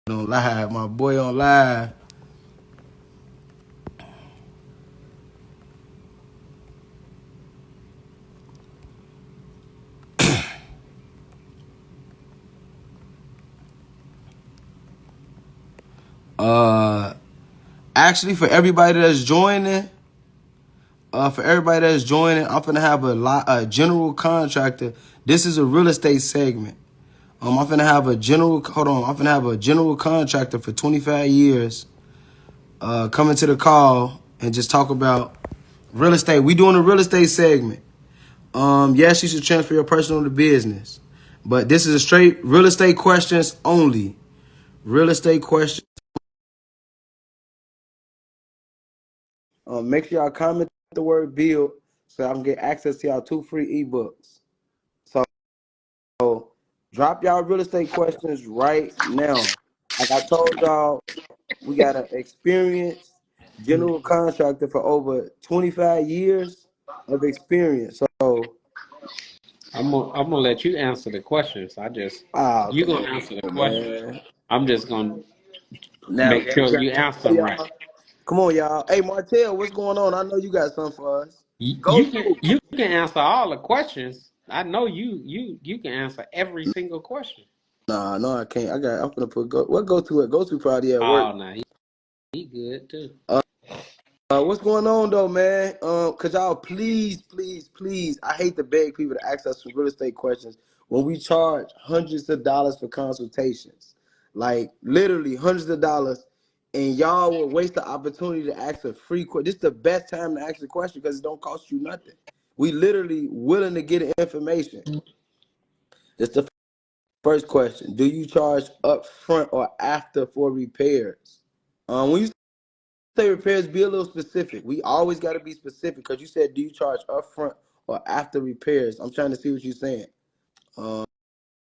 On live, my boy on live. Uh, Actually, for everybody that's joining, I'm gonna have a general contractor. This is a real estate segment. I'm gonna have a general. Hold on, I'm gonna have a general contractor for 25 years. Coming to the call and just talk about real estate. We doing a real estate segment. Yes, you should transfer your personal to business, but this is a straight real estate questions only. Real estate questions. Make sure y'all comment the word build so I can get access to y'all 2 free ebooks. So drop y'all real estate questions right now. Like I told y'all, we got an experienced general contractor for over 25 years of experience. So I'm gonna let you answer the questions. You come gonna answer the on, questions. man. I'm just gonna Now, make sure you answer hey, them right. y'all. Come on, y'all. Hey, Martell, what's going on? I know you got something for us. You, Go you can through. you can answer all the questions. I know you can answer every single question. Nah, no, I can't. I'm gonna put go. What go to it? Go to probably at work. Oh, no, he good too. Uh, what's going on though, man? Could y'all please? I hate to beg people to ask us some real estate questions when we charge hundreds of dollars for consultations, like literally hundreds of dollars, and y'all will waste the opportunity to ask a free question. This is the best time to ask a question because it don't cost you nothing. We literally willing to get information. It's the first question: do you charge up front or after for repairs? When you say repairs, be a little specific. We always got to be specific because you said, do you charge upfront or after repairs? I'm trying to see what you're saying. Uh,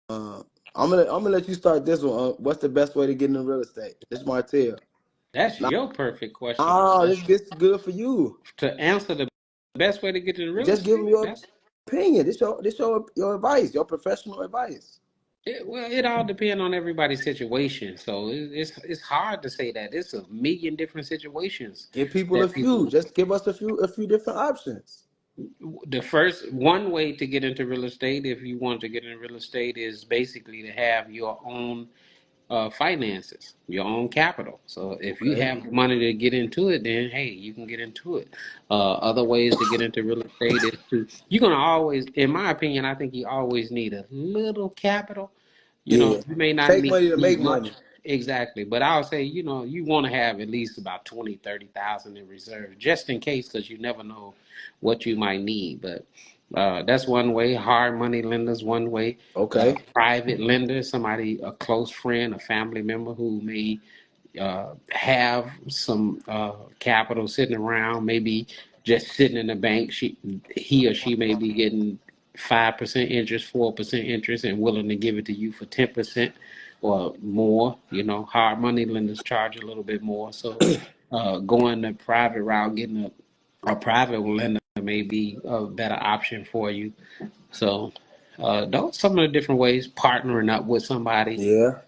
I'm gonna let you start this one. What's the best way to get into real estate? This is Martell. That's your perfect question. Oh, this is good for you. To answer the best way to get into real Just give them estate. your That's opinion. This your advice, your professional advice. well, it all depends on everybody's situation. So it's hard to say that. It's a million different situations Give people a that few. people. Just give us a few different options. The first one way to get into real estate, if you want to get into real estate, is basically to have your own finances, your own capital. So if you Okay. have the money to get into it, then hey, you can get into it. Other ways to get into real estate is to you're gonna always, in my opinion, I think you always need a little capital. Yeah. You may not Take money to need make much. money. Exactly. But I'll say, you want to have at least about 20, 30,000 in reserve just in case, because you never know what you might need. But that's one way. Hard money lenders, one way. Okay. Private lenders, somebody, a close friend, a family member who may have some capital sitting around, maybe just sitting in the bank. He or she may be getting 5% interest, 4% interest, and willing to give it to you for 10% or more. Hard money lenders charge a little bit more. So going the private route, getting a private lender may be a better option for you. So those some of the different ways. Partnering up with somebody Yeah.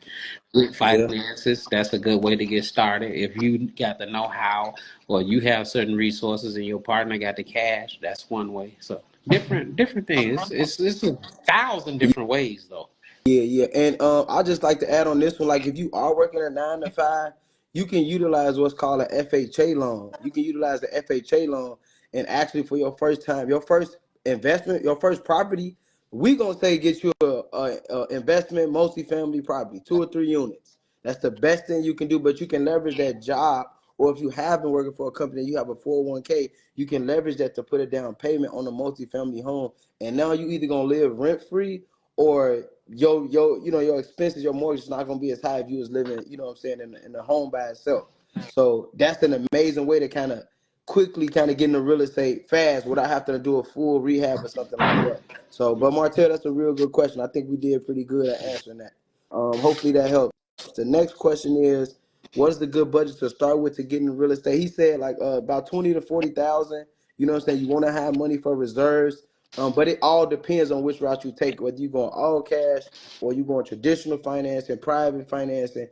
with Yeah. finances, that's a good way to get started. If you got the know-how or you have certain resources and your partner got the cash, that's one way. So different things. It's a thousand different ways though. Yeah. And I just like to add on this one, like if you are working a 9 to 5, you can utilize what's called an FHA loan. You can utilize the FHA loan and actually for your first time, your first investment, your first property, we gonna say get you a investment multifamily property, 2 or 3 units. That's the best thing you can do, but you can leverage that job, or if you have been working for a company and you have a 401k, you can leverage that to put a down payment on a multifamily home. And now you either gonna live rent free or your expenses, your mortgage is not gonna be as high if you was living, what I'm saying, in the home by itself. So that's an amazing way to kind of quickly kind of get into real estate fast without having to do a full rehab or something like that. So, but Martell, that's a real good question. I think we did pretty good at answering that. Hopefully that helps. The next question is, what is the good budget to start with to get into real estate? He said like about 20 to 40,000. You know what I'm saying? You want to have money for reserves. But it all depends on which route you take, whether you going all cash or you going traditional financing, private financing.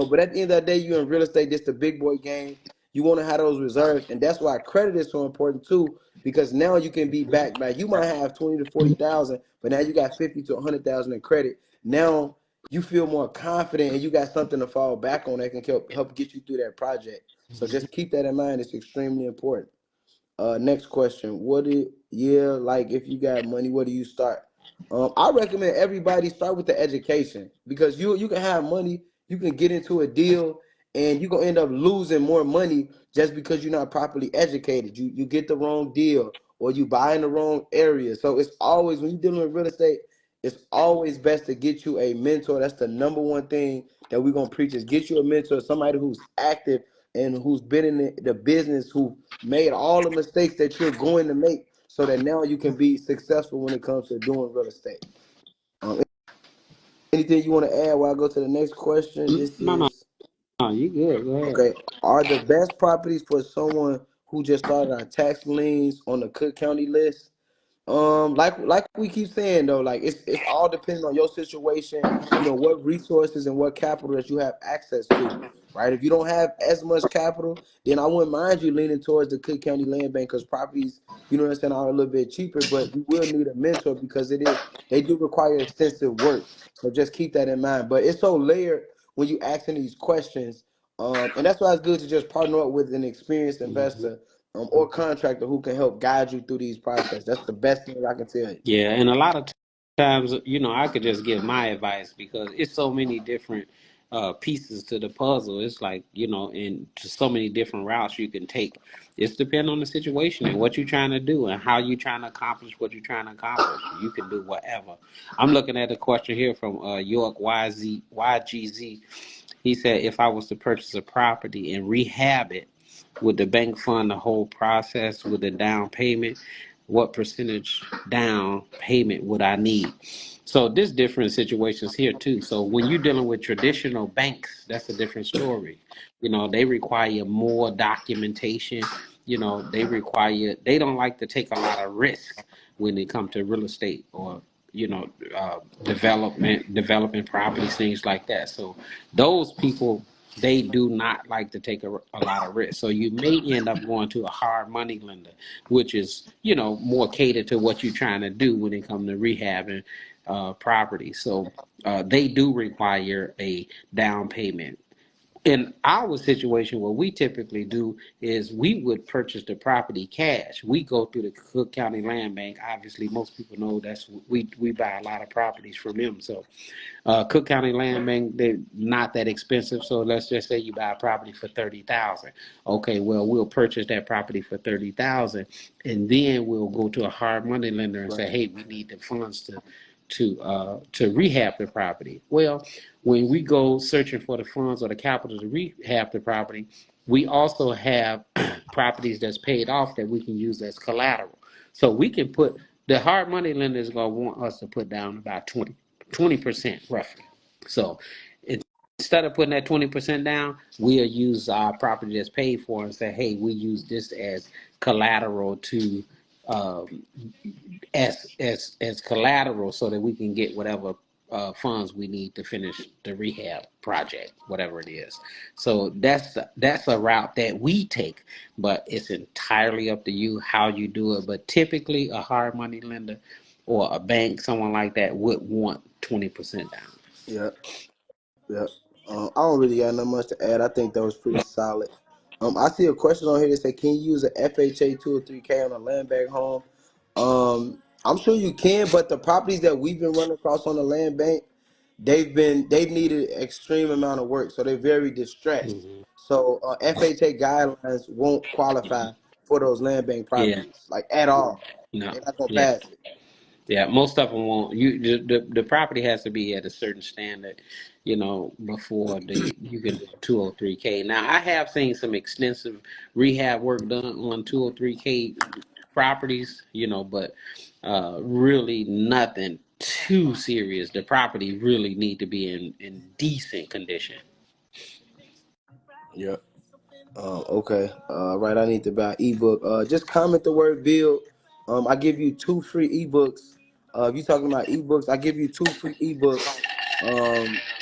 But at the end of the day, you in real estate. This the big boy game. You want to have those reserves, and that's why credit is so important too. Because now you can be back. Like you might have 20 to 40,000, but now you got 50 to 100,000 in credit. Now you feel more confident, and you got something to fall back on that can help get you through that project. So just keep that in mind. It's extremely important. Next question. Like if you got money, where do you start? I recommend everybody start with the education because you can have money, you can get into a deal, and you gonna end up losing more money just because you're not properly educated. You get the wrong deal or you buy in the wrong area. So it's always when you're dealing with real estate, it's always best to get you a mentor. That's the number one thing that we're gonna preach is get you a mentor, somebody who's active and who's been in the business, who made all the mistakes that you're going to make so that now you can be successful when it comes to doing real estate. Um, Anything you want to add while I go to the next question? This No, no, is no, you good. Go ahead. okay. Are the best properties for someone who just started our tax liens on the Cook County list? Like we keep saying though, like it's all depending on your situation, what resources and what capital that you have access to, right? If you don't have as much capital, then I wouldn't mind you leaning towards the Cook County Land Bank because properties, are a little bit cheaper, but you will need a mentor because they do require extensive work. So just keep that in mind. But it's so layered when you asking these questions. And that's why it's good to just partner up with an experienced Mhm. investor or contractor who can help guide you through these process. That's the best thing I can tell you. Yeah, and a lot of times, I could just give my advice because it's so many different pieces to the puzzle. It's like, and just so many different routes you can take. It's depend on the situation and what you're trying to do and how you're trying to accomplish what you're trying to accomplish. You can do whatever. I'm looking at a question here from York YGZ. He said, if I was to purchase a property and rehab it, would the bank fund the whole process with the down payment? What percentage down payment would I need? So there's different situations here too. So when you're dealing with traditional banks, that's a different story. They require more documentation. They don't like to take a lot of risk when it comes to real estate or developing properties, things like that. So those people, they do not like to take a lot of risk. So you may end up going to a hard money lender, which is, more catered to what you're trying to do when it comes to rehabbing property. So they do require a down payment. In our situation, what we typically do is we would purchase the property cash. We go through the Cook County Land Bank. Obviously, most people know that's we buy a lot of properties from them. So Cook County Land Bank, they're not that expensive. So let's just say you buy a property for 30,000. Okay, well we'll purchase that property for 30,000, and then we'll go to a hard money lender and say, Right. hey, we need the funds to rehab the property. Well, when we go searching for the funds or the capital to rehab the property, we also have properties that's paid off that we can use as collateral. So we can put the hard money lender is going to want us to put down about 20% roughly. So instead of putting that 20% down, we'll use our property that's paid for and say, hey, we use this as collateral to um, as collateral so that we can get whatever funds we need to finish the rehab project, whatever it is. So that's a route that we take, but it's entirely up to you how you do it. But typically, a hard money lender or a bank, someone like that, would want 20% down. Yeah. Yeah. I don't really got nothing much to add. I think that was pretty solid. I see a question on here that say, can you use an FHA 203K on a land bank home? I'm sure you can, but the properties that we've been running across on the land bank, they've needed extreme amount of work, so they're very distressed. Mm-hmm. So FHA guidelines won't qualify for those land bank Yeah. properties, like at all. No. They're not gonna Yeah. pass it. Yeah, most of them won't. The property has to be at a certain standard, before you can do 203K. Now, I have seen some extensive rehab work done on 203K properties, but really nothing too serious. The property really need to be in decent condition. Yeah. Okay. Right. I need to buy ebook. Just comment the word build I give you 2 free ebooks. If you're talking about ebooks, I give you 2 free ebooks.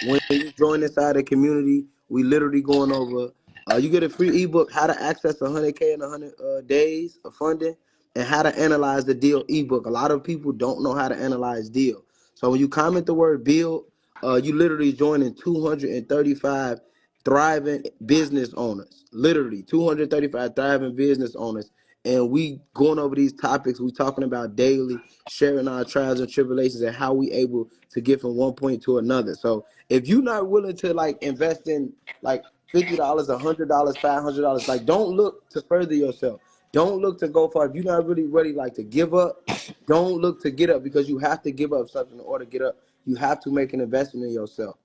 When you join inside the community, we literally going over. You get a free ebook, how to access 100K in 100 days of funding, and how to analyze the deal ebook. A lot of people don't know how to analyze deal. So when you comment the word build, you literally joining 235 thriving business owners. Literally 235 thriving business owners, and we going over these topics we talking about daily, sharing our trials and tribulations and how we able to get from one point to another. So if you're not willing to like invest in like $50, $100, $500, like don't look to further yourself. Don't look to go far. If you're not really ready like to give up, don't look to get up, because you have to give up something in order to get up. You have to make an investment in yourself.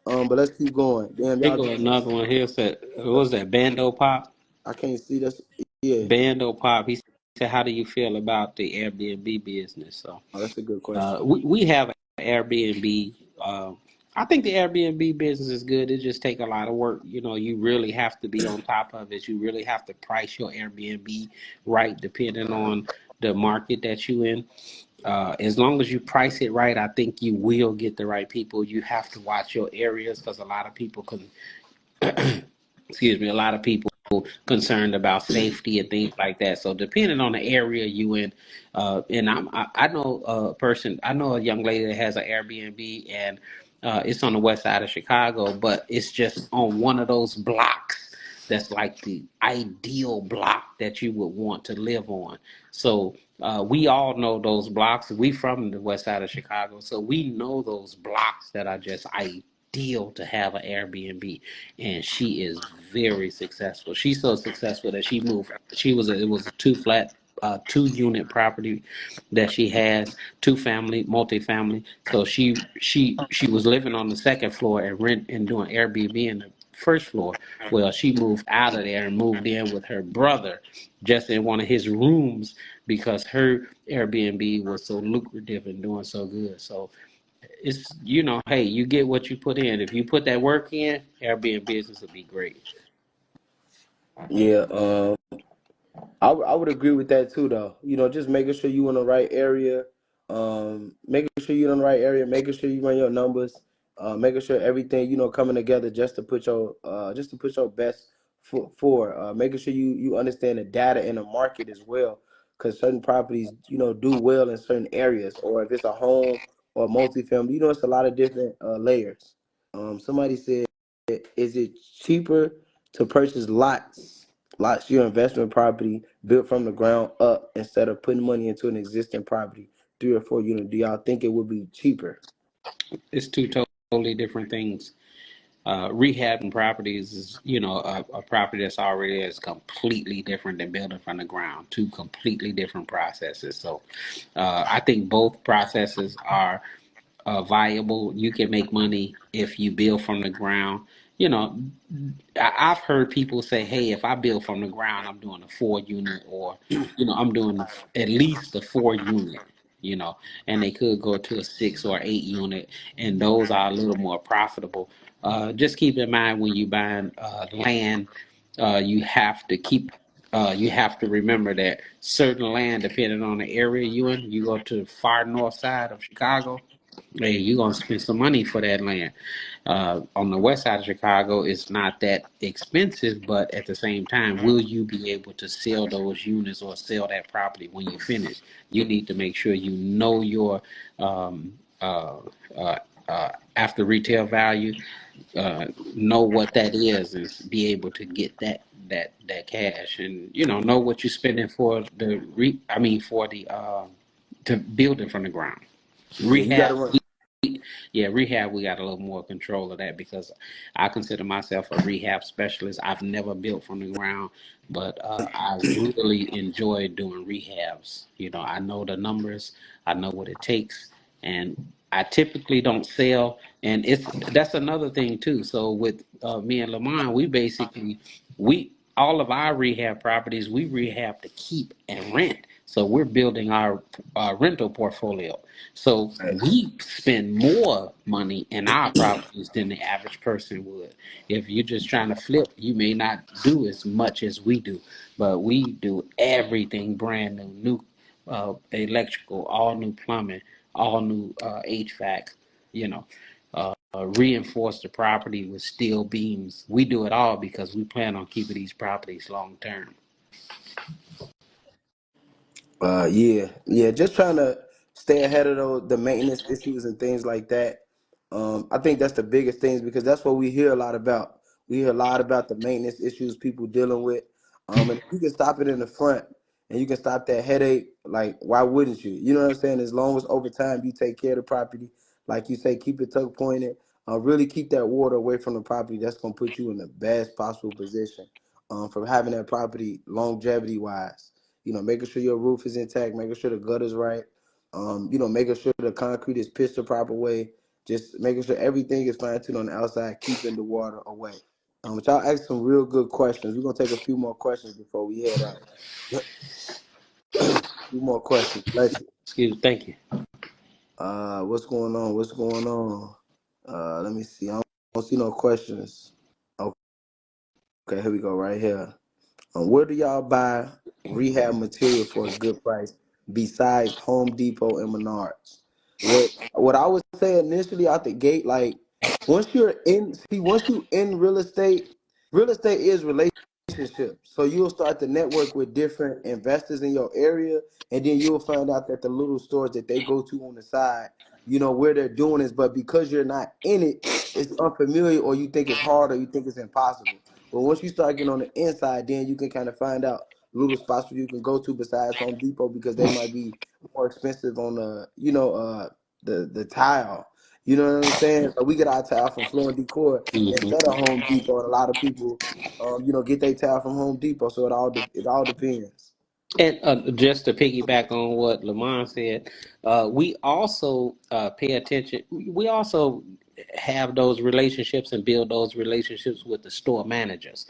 But let's keep going. Damn, Here y'all go joining. another one here. Said, what was that? Bando Pop? I can't see this. Yeah. Bando Pop. He said, how do you feel about the Airbnb business? So Oh, that's a good question. we have Airbnb. I think the Airbnb business is good. It just take a lot of work. You know, you really have to be on top of it. You really have to price your Airbnb right, depending on the market that you in. As long as you price it right, I think you will get the right people. You have to watch your areas, because a lot of people can, excuse me, a lot of people concerned about safety and things like that. So depending on the area you in, and I know a person, I know a young lady that has an Airbnb, and it's on the west side of Chicago, but it's just on one of those blocks that's like the ideal block that you would want to live on. So we all know those blocks. We from the west side of Chicago, so we know those blocks that are just ideal to have an Airbnb. And she is very successful. She's so successful that she moved. It was a two unit property that she has, two family, multifamily. So she was living on the second floor and rent and doing Airbnb in the first floor. Well, she moved out of there and moved in with her brother, just in one of his rooms, because her Airbnb was so lucrative and doing so good. So it's, hey, you get what you put in. If you put that work in, Airbnb business will be great. Yeah, I would agree with that too, though. Just making sure you in the right area, making sure you're in the right area, making sure you run your numbers, making sure everything coming together just to put your best foot forward. Making sure you understand the data in the market as well, because certain properties do well in certain areas, or if it's a home or multifamily, it's a lot of different layers. Somebody said, is it cheaper to purchase lots your investment property built from the ground up instead of putting money into an existing property, 3 or 4 unit? Do y'all think it would be cheaper? It's two totally different things. Rehabbing properties is, a property that's already is completely different than building from the ground. Two completely different processes. So I think both processes are viable. You can make money if you build from the ground. You know, I've heard people say, "Hey, if I build from the ground, I'm doing a 4 unit, or I'm doing at least a 4 unit." And they could go to a 6 or 8 unit, and those are a little more profitable. Just keep in mind when you buying land, you have to you have to remember that certain land, depending on the area you in, you go to the far north side of Chicago, hey, you're gonna spend some money for that land. On the west side of Chicago, it's not that expensive, but at the same time, will you be able to sell those units or sell that property when you finish? You need to make sure you know your um, uh, uh, after retail value, know what that is, and be able to get that cash, and know what you're spending for for the to build it from the ground. Yeah, you got to Rehab, run. yeah, rehab, we got a little more control of that, because I consider myself a rehab specialist. I've never built from the ground, but I really enjoy doing rehabs. I know the numbers, I know what it takes, and I typically don't sell. And that's another thing too. So with me and Lamont, we all of our rehab properties, we rehab to keep and rent. So we're building our rental portfolio. So we spend more money in our properties than the average person would. If you're just trying to flip, you may not do as much as we do, but we do everything brand new. electrical, all new plumbing, all new HVAC, you know, reinforce the property with steel beams. We do it all because we plan on keeping these properties long term. Yeah, just trying to stay ahead of the maintenance issues and things like that. I think that's the biggest things because that's what we hear a lot about. We hear a lot about the maintenance issues people dealing with. And if you can stop it in the front and you can stop that headache, like why wouldn't you? You know what I'm saying? As long as over time you take care of the property, like you say, keep it tuck pointed, really keep that water away from the property. That's gonna put you in the best possible position from having that property longevity wise. Making sure your roof is intact, making sure the gutter's right, making sure the concrete is pitched the proper way, just making sure everything is fine tuned on the outside, keeping the water away. But y'all asked some real good questions. We're gonna take a few more questions before we head out. A few more questions. Bless you. Excuse me, thank you. What's going on? What's going on? Let me see. I don't see no questions. Okay, here we go. Right here. Where do y'all buy rehab material for a good price besides Home Depot and Menards? What I would say initially out the gate, like once you in real estate is relationships. So you'll start to network with different investors in your area, and then you'll find out that the little stores that they go to on the side, where they're doing this, but because you're not in it, it's unfamiliar, or you think it's hard, or you think it's impossible. But once you start getting on the inside, then you can kind of find out little spots where you can go to besides Home Depot because they might be more expensive on the tile. You know what I'm saying? So we get our tile from Floor and Decor instead of Hmm. Home Depot, and a lot of people, get their tile from Home Depot. So it all depends. And just to piggyback on what Lamont said, we also pay attention. We also have those relationships and build those relationships with the store managers.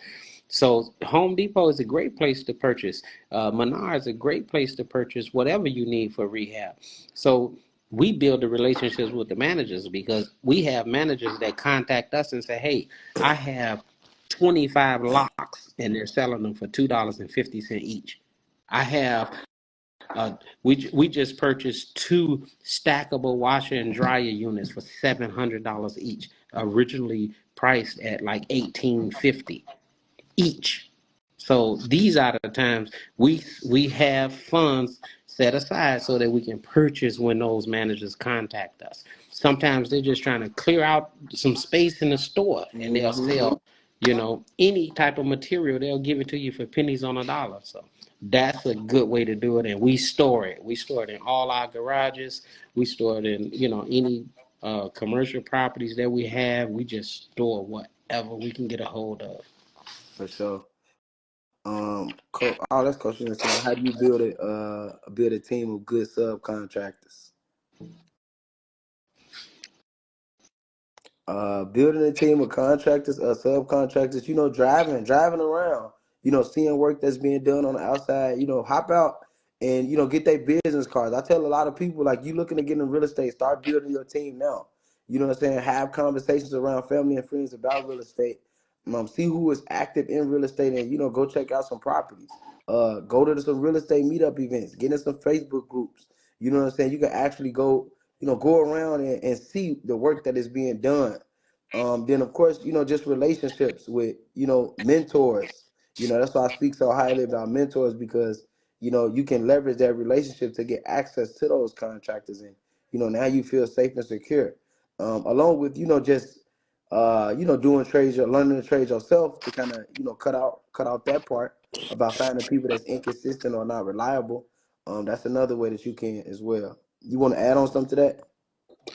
So Home Depot is a great place to purchase. Menards is a great place to purchase whatever you need for rehab. So we build the relationships with the managers because we have managers that contact us and say, "Hey, I have 25 locks and they're selling them for $2.50 each. I have we just purchased two stackable washer and dryer units for $700 each, originally priced at like 1850 each. So these are the times we have funds set aside so that we can purchase when those managers contact us. Sometimes they're just trying to clear out some space in the store and they'll Hmm. sell, any type of material. They'll give it to you for pennies on a dollar. So that's a good way to do it. And we store it. We store it in all our garages. We store it in, any commercial properties that we have. We just store whatever we can get a hold of. For sure. Let's question this one. How do you build a team of good subcontractors? Building a team of contractors, subcontractors, driving around, seeing work that's being done on the outside, hop out and, get their business cards. I tell a lot of people, like, you looking to get in real estate, start building your team now. You know what I'm saying? Have conversations around family and friends about real estate. See who is active in real estate and, go check out some properties. Go to some real estate meetup events, get in some Facebook groups. You know what I'm saying? You can actually go around and see the work that is being done. Then of course, just relationships with, mentors. That's why I speak so highly about mentors because, you can leverage that relationship to get access to those contractors and, now you feel safe and secure. Along with, just doing trades, learning to trade yourself to kind of, cut out that part about finding people that's inconsistent or not reliable. That's another way that you can as well. You want to add on something to that?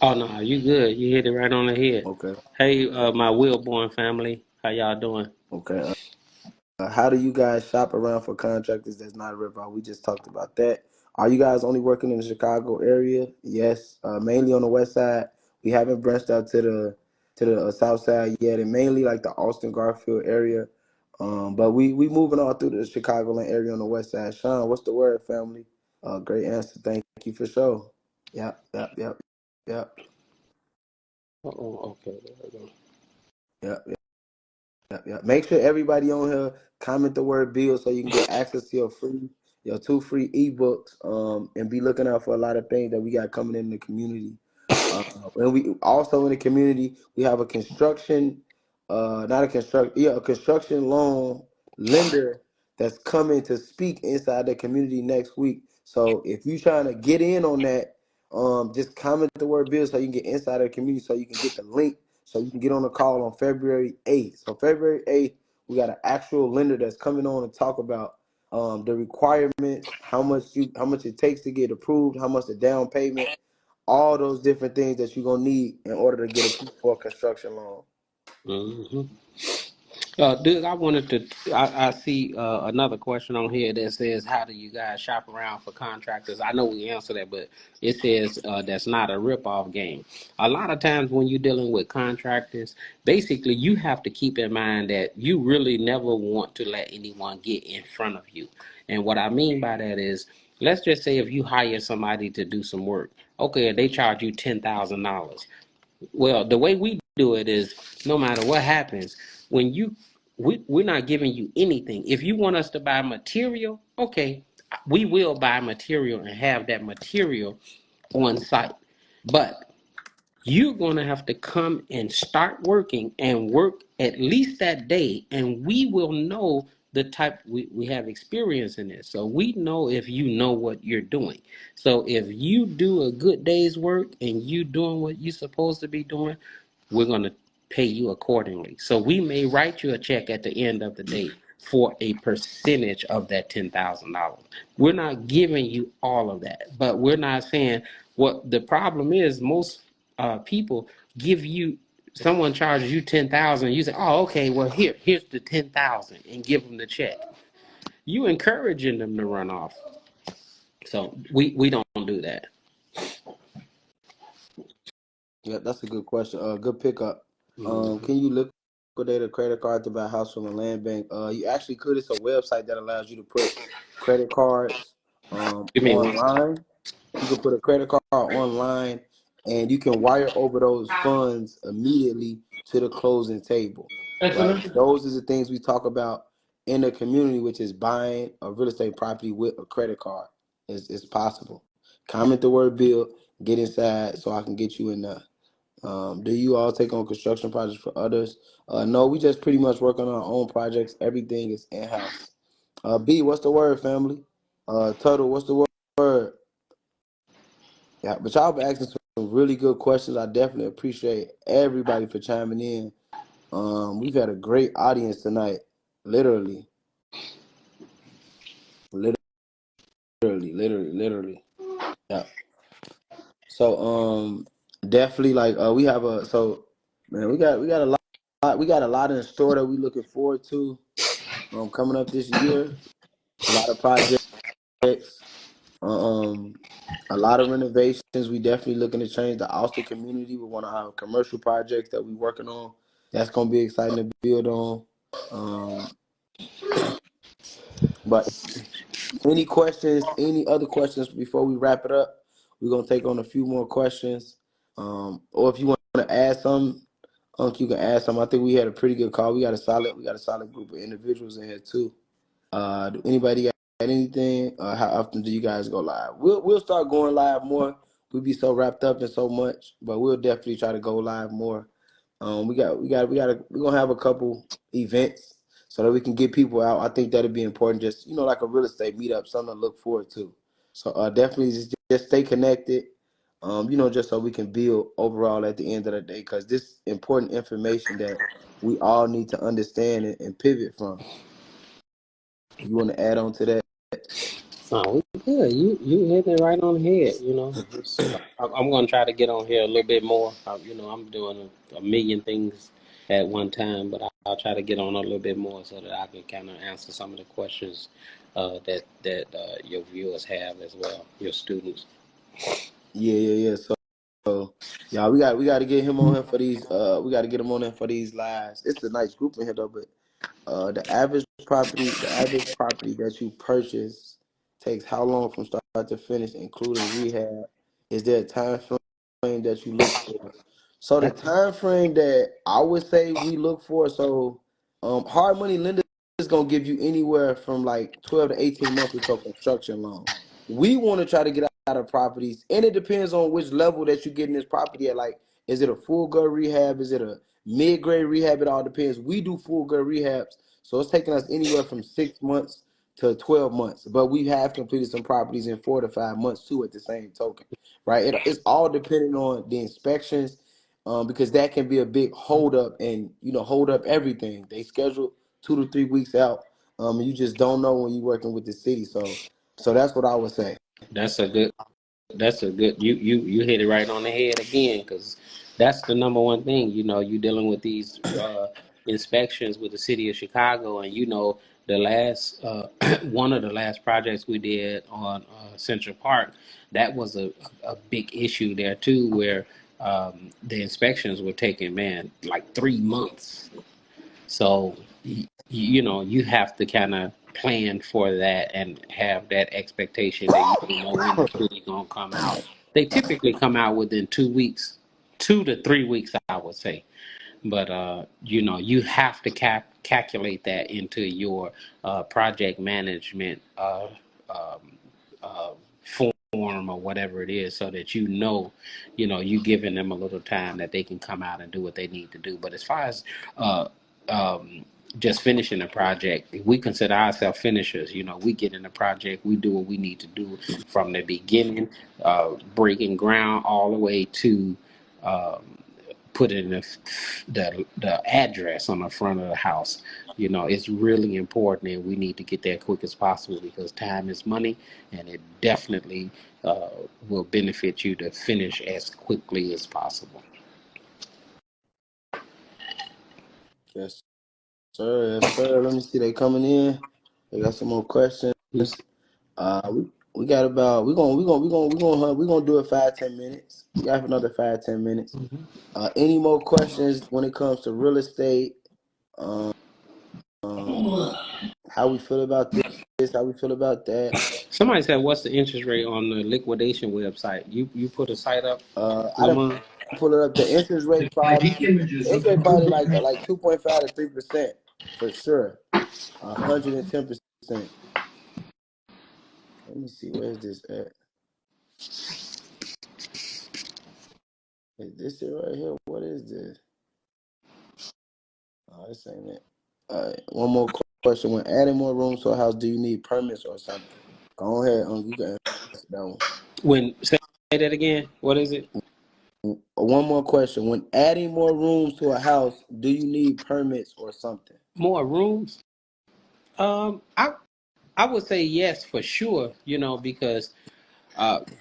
Oh no, you good. You hit it right on the head. Okay. Hey, my Wilborn family, how y'all doing? Okay. How do you guys shop around for contractors that's not a ripoff? We just talked about that. Are you guys only working in the Chicago area? Yes, mainly on the west side. We haven't branched out to the south side yet, and mainly like the Austin Garfield area. But we moving all through the Chicagoland area on the west side. Sean, what's the word, family? Great answer. Thank you for sure. Yep, yep, yep, yep, Oh, okay. There we go. yep. Yeah, yeah. Make sure everybody on here comment the word bill so you can get access to your free your 2 free ebooks, and be looking out for a lot of things that we got coming in the community. And we also in the community we have a construction, not a construct, yeah, a construction loan lender that's coming to speak inside the community next week. So if you trying to get in on that, just comment the word bill so you can get inside of the community, so you can get the link, so you can get on the call on February 8th. So February 8th, we got an actual lender that's coming on to talk about the requirements, how much it takes to get approved, how much the down payment, all those different things that you're gonna need in order to get approved for a construction loan. Hmm. Dude, I wanted to. I see another question on here that says, "How do you guys shop around for contractors?" I know we answered that, but it says that's not a rip-off game. A lot of times when you're dealing with contractors, basically you have to keep in mind that you really never want to let anyone get in front of you. And what I mean by that is, let's just say if you hire somebody to do some work, okay, they charge you $10,000. Well, the way we do it is no matter what happens, when you we're not giving you anything. If you want us to buy material, okay, we will buy material and have that material on site. But you're going to have to come and start working and work at least that day, and we will know the type. We have experience in this, so we know if you know what you're doing. So if you do a good day's work and you doing what you're supposed to be doing, we're going to pay you accordingly. So we may write you a check at the end of the day for a percentage of that $10,000. We're not giving you all of that, but we're not saying what the problem is. Most people give you, someone charges you 10,000. You say, "Oh, okay, well here's the 10,000," and give them the check. You encouraging them to run off. So we don't do that. Yeah, that's a good question. Good pickup. Mm-hmm. Can you liquidate a credit card to buy a house from a land bank? You actually could. It's a website that allows you to put credit cards Give me one second. online. You can put a credit card online, and you can wire over those funds immediately to the closing table. Right. Those are the things we talk about in the community, which is buying a real estate property with a credit card. It's possible. Comment the word "build," get inside so I can get you in there. Do you all take on construction projects for others? No, we just pretty much work on our own projects. Everything is in house. B, what's the word, family? Tuttle, what's the word? Yeah, but y'all been asking some really good questions. I definitely appreciate everybody for chiming in. We've had a great audience tonight. Literally, literally. Yeah. So definitely like we have a so man, we got a lot in the store that we looking forward to coming up this year. A lot of projects, um a lot of renovations. We definitely looking to change the Austin community with one of our commercial projects that we working on. That's gonna be exciting to build on. Um but any other questions before we wrap it up? We're gonna take on a few more questions. Or if you want to add some, you can add some. I think we had a pretty good call. We got a solid group of individuals in here too. Do anybody got anything? How often do you guys go live? We'll start going live more. We be so wrapped up in so much, but we'll definitely try to go live more. We're gonna have a couple events so that we can get people out. I think that'd be important. Just like a real estate meetup, something to look forward to. So definitely just stay connected. Just so we can build overall at the end of the day, because this important information that we all need to understand and pivot from. You want to add on to that? Oh, good. You hit it right on the head. I'm gonna try to get on here a little bit more. I'm doing a million things at one time, but I'll try to get on a little bit more so that I can kind of answer some of the questions that your viewers have as well, your students. Yeah. So yeah, we got to get him on here for these. We got to get him on here for these lives. It's a nice group in here though, but the average property that you purchase takes how long from start to finish, including rehab? Is there a time frame that you look for? So the That's time frame that I would say we look for, so hard money lenders is gonna give you anywhere from like 12 to 18 months with your construction loan. We want to try to get out of properties, and it depends on which level that you get in this property at. Like, is it a full gut rehab? Is it a mid grade rehab? It all depends. We do full gut rehabs, so it's taking us anywhere from 6 months to 12 months. But we have completed some properties in 4 to 5 months too. At the same token, right? It's all depending on the inspections, because that can be a big holdup, and hold up everything. They schedule 2 to 3 weeks out, and you just don't know when you're working with the city. So that's what I would say. That's a good. That's a good. You hit it right on the head again, because that's the number one thing. You dealing with these inspections with the city of Chicago, and the last one of the last projects we did on Central Park, that was a big issue there too, where the inspections were taking, man, like 3 months. So you have to kind of plan for that and have that expectation that you don't know when the city gonna come out. They typically come out within 2 weeks, 2 to 3 weeks, I would say. But you have to calculate that into your project management um, uh, form or whatever it is, so that you giving them a little time that they can come out and do what they need to do. But as far as uh, um, just finishing a project, we consider ourselves finishers. We get in the project, we do what we need to do from the beginning, breaking ground all the way to um, putting the address on the front of the house. It's really important, and we need to get there quick as possible, because time is money, and it definitely uh, will benefit you to finish as quickly as possible. Yes, sir. Yes, sir. Let me see. They coming in. They got some more questions. We got about we gonna do it 5-10 minutes. We got another 5-10 minutes. Any more questions when it comes to real estate? Um, how we feel about this? How we feel about that? Somebody said, "What's the interest rate on the liquidation website?" You put a site up, I done Lamont? pull it up. The interest rate probably like 2.5 to 3% for sure. 110%. Let me see. Where's this at? Is this it right here? What is this? Oh, this ain't it. All right. One more question. When adding more rooms to a house, do you need permits or something? Go ahead. You can answer that one. When say that again? What is it? One more question. When adding more rooms to a house, do you need permits or something? More rooms? I would say yes for sure. Because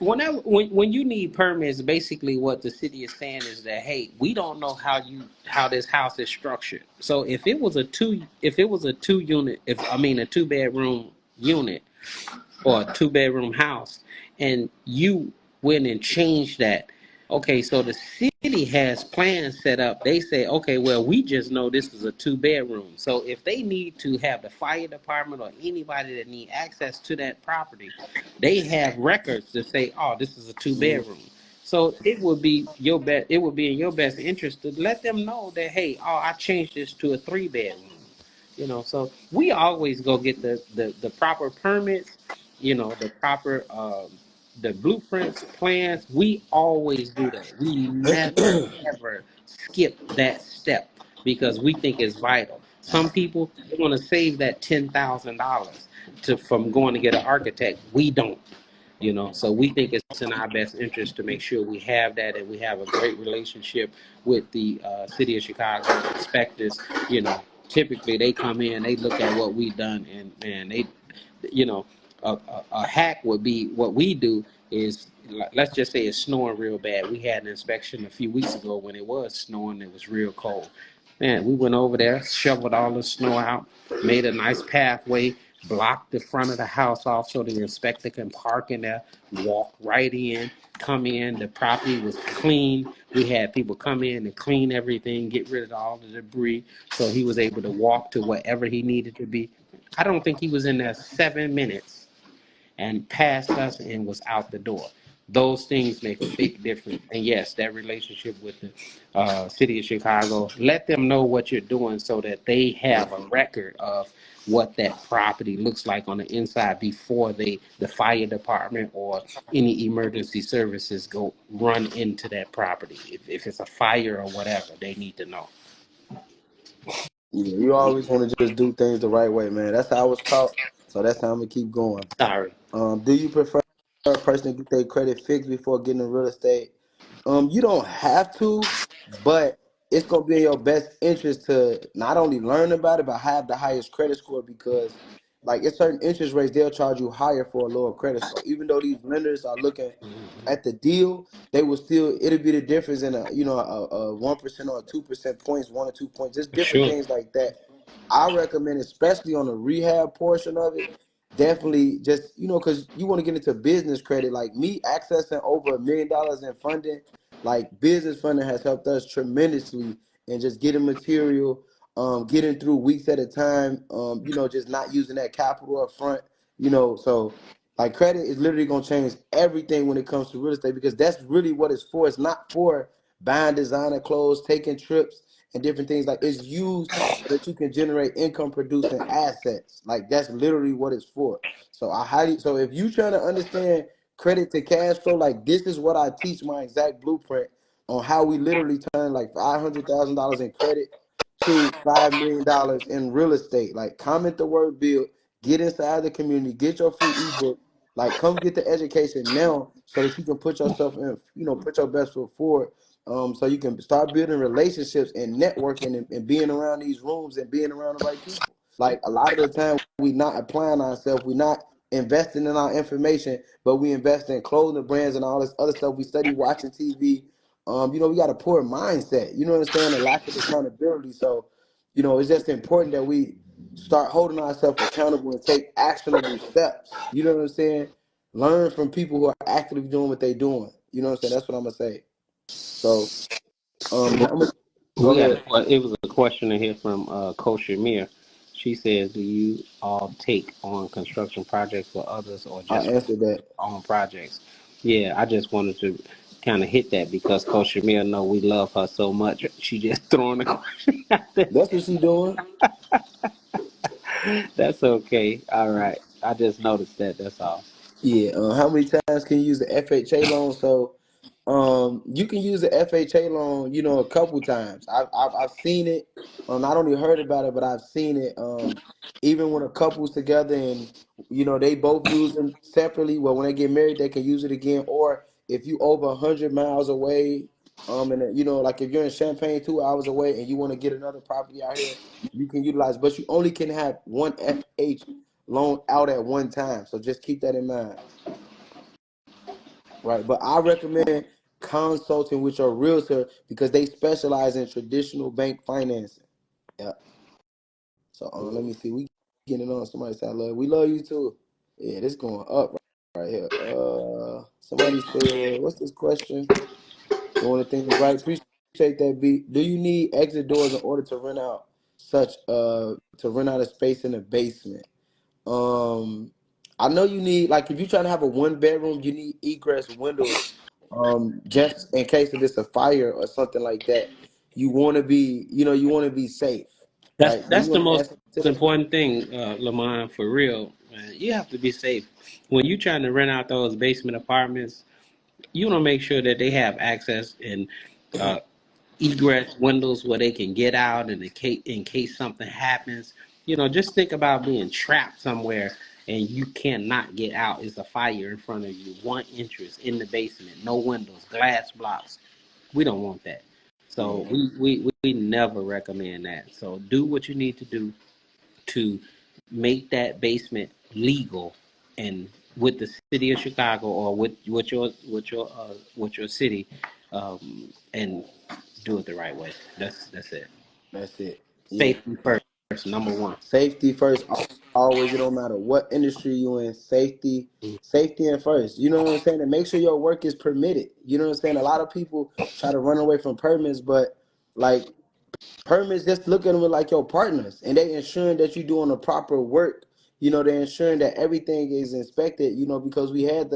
when you need permits, basically what the city is saying is that, hey, we don't know how this house is structured. So if it was a 2 unit, if I mean a 2 bedroom unit or a 2 bedroom house, and you went and changed that. Okay, so the city has plans set up. They say, okay, well, we just know this is a 2 bedroom. So if they need to have the fire department or anybody that need access to that property, they have records to say, oh, this is a 2 bedroom. So it would be in your best interest to let them know that, hey, oh, I changed this to a 3 bedroom. So we always go get the proper permits, the proper the blueprints, plans. We always do that. We never ever skip that step, because we think it's vital. Some people, they want to save that $10,000 to from going to get an architect. We don't. So we think it's in our best interest to make sure we have that, and we have a great relationship with the city of Chicago inspectors. Typically they come in, they look at what we've done, and they, you know a hack would be what we do is, let's just say it's snowing real bad. We had an inspection a few weeks ago when it was snowing. It was real cold. Man, we went over there, shoveled all the snow out, made a nice pathway, blocked the front of the house off so the inspector can park in there, walk right in, come in. The property was clean. We had people come in and clean everything, get rid of all the debris, so he was able to walk to wherever he needed to be. I don't think he was in there 7 minutes and passed us and was out the door. Those things make a big difference. And yes, that relationship with the city of Chicago, let them know what you're doing so that they have a record of what that property looks like on the inside before the fire department or any emergency services go run into that property. If it's a fire or whatever, they need to know. Yeah, you always want to just do things the right way, man. That's how I was taught, so that's how I'm gonna keep going. Sorry. Do you prefer a person to get their credit fixed before getting in real estate? You don't have to, but it's gonna be in your best interest to not only learn about it, but have the highest credit score because, like, it's certain interest rates they'll charge you higher for a lower credit score. Even though these lenders are looking at the deal, they will still it'll be the difference in a 1% or 2% points, 1 or 2 points, just For different sure. things like that. I recommend, especially on the rehab portion of it, definitely just because you want to get into business credit. Like me accessing over $1 million in funding, like business funding has helped us tremendously in just getting material, getting through weeks at a time, just not using that capital up front, so like credit is literally gonna change everything when it comes to real estate because that's really what it's for. It's not for buying designer clothes, taking trips and different things. Like it's used so that you can generate income producing assets. Like that's literally what it's for. So if you trying to understand credit to cash flow, like this is what I teach my exact blueprint on how we literally turn like $500,000 in credit to $5 million in real estate. Like comment the word build, get inside the community, get your free ebook, like come get the education now so that you can put yourself in, put your best foot forward. So you can start building relationships and networking and being around these rooms and being around the right people. Like a lot of the time we not applying ourselves, we not investing in our information, but we invest in clothing brands and all this other stuff. We study watching TV. We got a poor mindset, you know what I'm saying? A lack of accountability. So, it's just important that we start holding ourselves accountable and take actionable steps. You know what I'm saying? Learn from people who are actively doing what they're doing. You know what I'm saying? That's what I'm gonna say. So, go We got ahead. it was a question in here from Coach Shamir. She says, "Do you all take on construction projects for others or I just for answered that. your own projects?" Yeah, I just wanted to kind of hit that because Coach Shamir know we love her so much. She just throwing the question out there. That's what she doing. That's okay. All right. I just noticed that. That's all. Yeah. How many times can you use the FHA loan? So, you can use the FHA loan, a couple times. I've seen it. Not only heard about it, but I've seen it. Even when a couple's together and they both use them separately. Well, when they get married, they can use it again. Or if you over 100 miles away, and like if you're in Champaign 2 hours away and you want to get another property out here, you can utilize. But you only can have one FH loan out at one time. So just keep that in mind. Right. But I recommend consulting with your realtor because they specialize in traditional bank financing. Yeah. So let me see. We getting on somebody say I love. We love you too. Yeah, this going up right here. Somebody said, what's this question? Doing the things right. Appreciate that beat. Do you need exit doors in order to rent out a space in the basement? Um, I know you need like if you're trying to have a 1 bedroom, you need egress windows. Just in case if it's a fire or something like that, you want to be safe, right? Do That's you the want to most answer to that? important thing, Lamont, for real. Man. You have to be safe when you're trying to rent out those basement apartments. You want to make sure that they have access and uh, egress windows where they can get out in case something happens. Just think about being trapped somewhere and you cannot get out. It's a fire in front of you, one entrance in the basement, no windows, glass blocks. We don't want that. So Yeah, we never recommend that. So do what you need to do to make that basement legal and with the city of Chicago or with your city, and do it the right way. That's it. that's it. Yeah, Safety first, number one. safety first. Always, it don't matter what industry you in. Safety and first. You know what I'm saying? And make sure your work is permitted. You know what I'm saying? A lot of people try to run away from permits, but like permits, just look at them like your partners, and they ensuring that you're doing the proper work. They're ensuring that everything is inspected. Because we had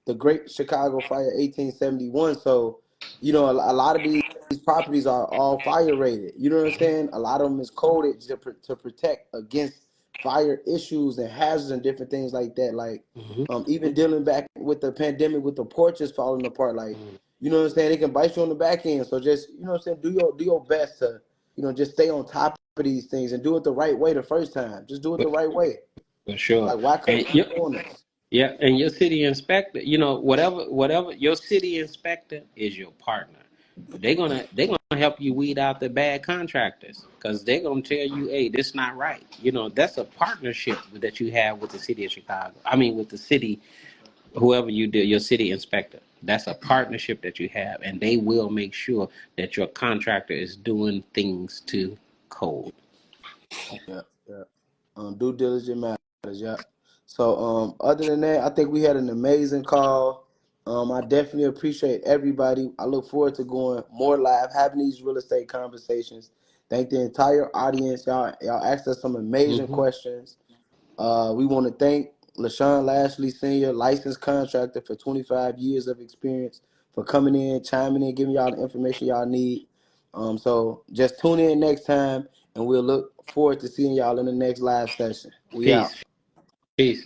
the Great Chicago Fire 1871. So, a lot of these properties are all fire rated. You know what I'm saying? A lot of them is coded to protect against fire issues and hazards and different things like that. Like, Hmm. even dealing back with the pandemic with the porches falling apart, like, you know what I'm saying? They can bite you on the back end. So just, you know what I'm saying? Do your best to, just stay on top of these things and do it the right way the first time. Just do it the right way. For sure. Like, why cut And you, corners? yeah, and your city inspector, whatever your city inspector is your partner. They're gonna help you weed out the bad contractors because they're gonna tell you, hey, this not right. That's a partnership that you have with the city of Chicago. I mean, with the city, whoever you do, your city inspector. That's a partnership that you have, and they will make sure that your contractor is doing things to code. Yeah, yeah. Due diligence matters. Yeah. So, other than that, I think we had an amazing call. I definitely appreciate everybody. I look forward to going more live, having these real estate conversations. Thank the entire audience. Y'all asked us some amazing Hmm. questions. We want to thank LaShawn Lashley Sr., licensed contractor for 25 years of experience, for coming in, chiming in, giving y'all the information y'all need. So just tune in next time, and we'll look forward to seeing y'all in the next live session. We out. Peace. Peace.